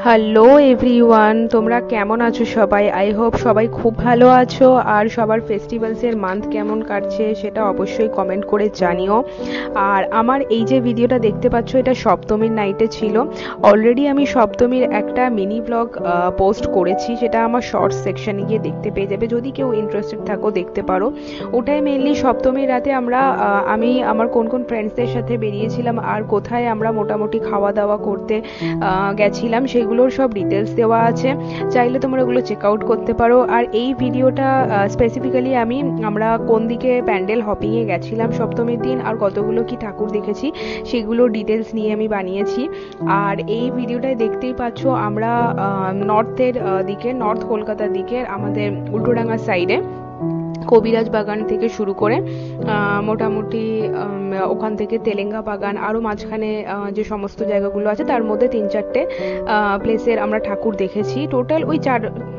Hello everyone, তোমরা কেমন আছো সবাই? আই হোপ সবাই খুব ভালো আছো। আর সবার ফেস্টিভ্যালসের মান্থ কেমন কাটছে সেটা অবশ্যই কমেন্ট করে জানিও। আর আমার এই যে ভিডিওটা দেখতে পাচ্ছ, এটা সপ্তমীর নাইটে ছিল। অলরেডি আমি সপ্তমীর একটা মিনি ব্লগ পোস্ট করেছি, সেটা আমার শর্টস সেকশনে গিয়ে দেখতে পেয়ে যাবে। যদি কেউ ইন্টারেস্টেড থাকো দেখতে পারো। ওটাই মেনলি সপ্তমীর রাতে আমি আমার কোন কোন ফ্রেন্ডসদের সাথে বেরিয়েছিলাম আর কোথায় আমরা মোটামুটি খাওয়া দাওয়া করতে গেছিলাম সেগুলোর সব ডিটেলস দেওয়া আছে, চাইলে তোমরা ওগুলো চেক আউট করতে পারো। আর এই ভিডিওটা স্পেসিফিক্যালি আমরা কোন দিকে প্যান্ডেল হপিংয়ে গেছিলাম সপ্তমীর দিন আর কতগুলো কি ঠাকুর দেখেছি সেগুলোর ডিটেলস নিয়ে আমি বানিয়েছি। আর এই ভিডিওটায় দেখতেই পাচ্ছ আমরা নর্থ কলকাতার দিকে আমাদের উল্টোডাঙ্গা সাইডে কবিরাজ বাগান থেকে শুরু করে মোটামুটি ওখান থেকে তেলেঙ্গা বাগান আরও মাঝখানে যে সমস্ত জায়গাগুলো আছে তার মধ্যে 3-4টে প্লেসের আমরা ঠাকুর দেখেছি। টোটাল ওই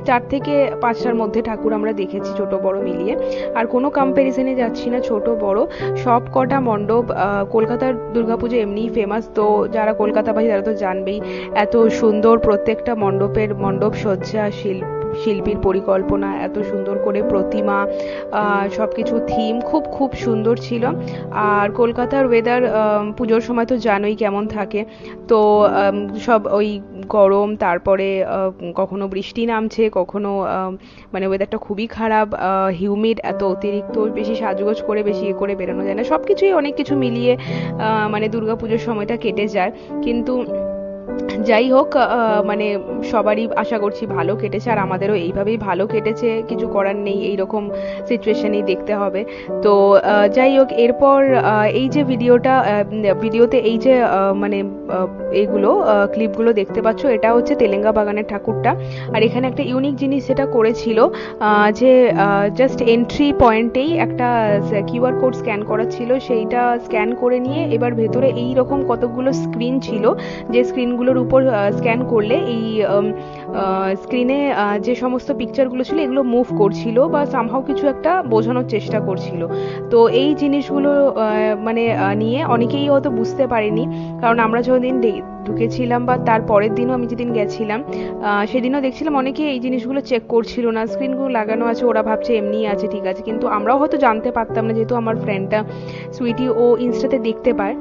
চার থেকে 5টার মধ্যে ঠাকুর আমরা দেখেছি, ছোট বড় মিলিয়ে। আর কোনো কম্প্যারিজনে যাচ্ছি না, ছোট বড় সব কটা মণ্ডপ। কলকাতার দুর্গাপুজো এমনিই ফেমাস, তো যারা কলকাতাবাসী তারা তো জানবেই এত সুন্দর প্রত্যেকটা মণ্ডপ সজ্জা, শিল্পীর পরিকল্পনা, এত সুন্দর করে প্রতিমা, সবকিছু থিম খুব সুন্দর ছিল। আর কলকাতার ওয়েদার পুজোর সময় তো জানোই কেমন থাকে, তো সব ওই গরম, তারপরে কখনো বৃষ্টি নামছে, কখনো মানে ওয়েদারটা খুবই খারাপ, হিউমিড, এত অতিরিক্ত বেশি সাজগোজ করে বেশি করে বেরোনো যায় না, সবকিছুই অনেক কিছু মিলিয়ে মানে দুর্গাপুজোর সময়টা কেটে যায়। কিন্তু যাই হোক, মানে সবারই আশা করছি ভালো কেটেছে, আর আমাদেরও এইভাবেই ভালো কেটেছে, কিছু করার নেই, এইরকম সিচুয়েশনেই দেখতে হবে। তো যাই হোক, এরপর এই যে ভিডিওতে এই যে মানে এইগুলো ক্লিপগুলো দেখতে পাচ্ছ, এটা হচ্ছে তেলেঙ্গা বাগানের ঠাকুরটা। আর এখানে একটা ইউনিক জিনিস যেটা করেছিল, যে জাস্ট এন্ট্রি পয়েন্টেই একটা কিউআর কোড স্ক্যান করা ছিল, সেইটা স্ক্যান করে নিয়ে এবার ভেতরে এই রকম কতগুলো স্ক্রিন ছিল, যে স্ক্রিনগুলোর উপর স্ক্যান করলে এই স্ক্রিনে যে সমস্ত পিকচারগুলো ছিল এগুলো মুভ করছিল বা সামহাও কিছু একটা বোঝানোর চেষ্টা করছিল। তো এই জিনিসগুলো মানে নিয়ে অনেকেই হয়তো বুঝতে পারেনি, কারণ আমরা যতদিন ঢুকেছিলাম বা তার পরের দিনও আমি যেদিন গেছিলাম সেদিনও দেখছিলাম অনেকে এই জিনিসগুলো চেক করছিল না। স্ক্রিনগুলো লাগানো আছে, ওরা ভাবছে এমনি আছে, ঠিক আছে, কিন্তু আমরাও হয়তো জানতে পারতাম না, যেহেতু আমার ফ্রেন্ডটা সুইটি ও ইনস্টাতে দেখতে পায়,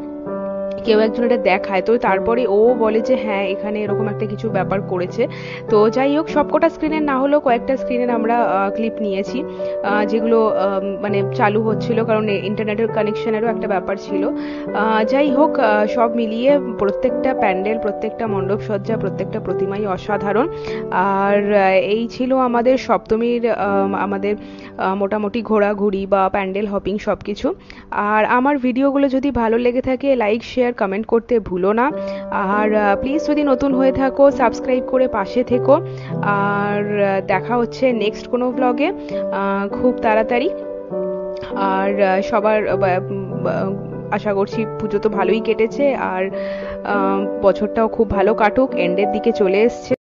কেউ একজন এটা দেখায়, তো তারপরে ও বলে যে হ্যাঁ এখানে এরকম একটা কিছু ব্যাপার করেছে। তো যাই হোক, সবকটা স্ক্রিনের না হলেও কয়েকটা স্ক্রিনের আমরা ক্লিপ নিয়েছি, যেগুলো মানে চালু হচ্ছিল, কারণ ইন্টারনেটের কানেকশনেরও একটা ব্যাপার ছিল। যাই হোক, সব মিলিয়ে প্রত্যেকটা প্যান্ডেল, প্রত্যেকটা মণ্ডপ সজ্জা, প্রত্যেকটা প্রতিমাই অসাধারণ। আর এই ছিল আমাদের সপ্তমীর আমাদের মোটামুটি ঘোরাঘুরি বা প্যান্ডেল হপিং সব কিছু। আর আমার ভিডিওগুলো যদি ভালো লেগে থাকে, লাইক শেয়ার কমেন্ট করতে ভুলো না। আর প্লিজ যদি নতুন হয়ে থাকো সাবস্ক্রাইব করে পাশে থেকো। আর দেখা হচ্ছে নেক্সট কোনো ব্লগে খুব তাড়াতাড়ি। আর সবার আশা করছি পুজো তো ভালোই কেটেছে, আর বছরটাও খুব ভালো কাটুক, এন্ডের দিকে চলে এসছে।